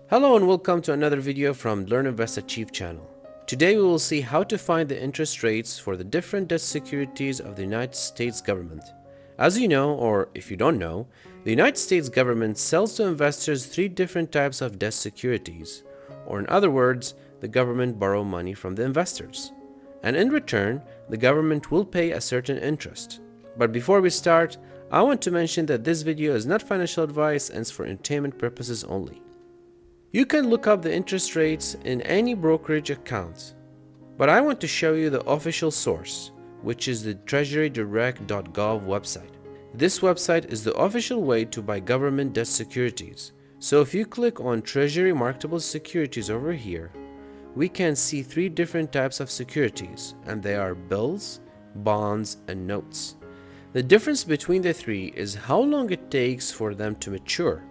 Hello and welcome to another video from Learn.Invest.Achieve channel. Today we will see how to find the interest rates for the different debt securities of the United States government. As you know, or if you don't know, the United States government sells to investors three different types of debt securities, or in other words, the government borrows money from the investors. And in return, the government will pay a certain interest. But before we start, I want to mention that this video is not financial advice and is for entertainment purposes only. You can look up the interest rates in any brokerage account, but I want to show you the official source, which is the treasurydirect.gov website. This website is the official way to buy government debt securities. So if you click on Treasury Marketable Securities over here, we can see three different types of securities, and they are bills, bonds, and notes. The difference between the three is how long it takes for them to mature.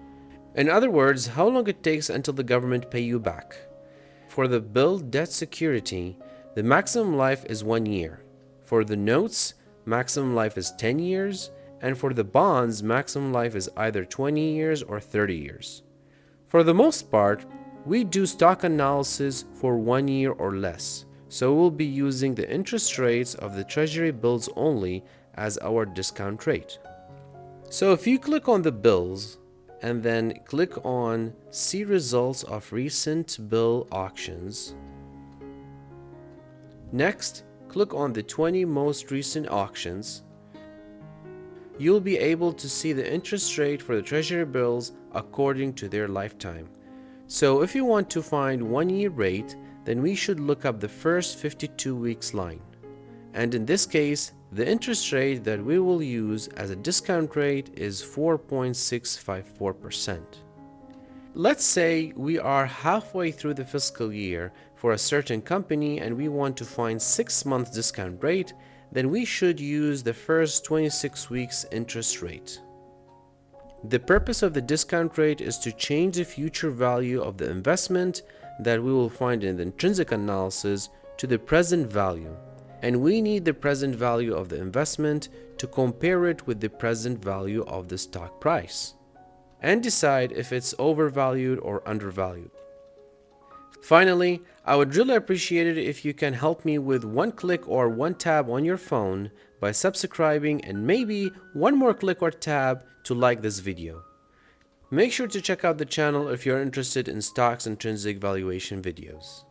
In other words, how long it takes until the government pay you back. For the bill debt security, the maximum life is 1 year. For the notes, maximum life is 10 years, and for the bonds, maximum life is either 20 years or 30 years. For the most part, we do stock analysis for 1 year or less, so we'll be using the interest rates of the treasury bills only as our discount rate. So if you click on the bills and then click on see results of recent bill auctions, next click on the 20 most recent auctions, you'll be able to see the interest rate for the treasury bills according to their lifetime. So if you want to find 1 year rate, then we should look up the first 52 weeks line. And in this case, the interest rate that we will use as a discount rate is 4.654%. Let's say we are halfway through the fiscal year for a certain company and we want to find 6 months discount rate, then we should use the first 26 weeks interest rate. The purpose of the discount rate is to change the future value of the investment that we will find in the intrinsic analysis to the present value. And we need the present value of the investment to compare it with the present value of the stock price and decide if it's overvalued or undervalued. Finally, I would really appreciate it if you can help me with one click or one tab on your phone by subscribing and maybe one more click or tab to like this video. Make sure to check out the channel if you're interested in stocks intrinsic valuation videos.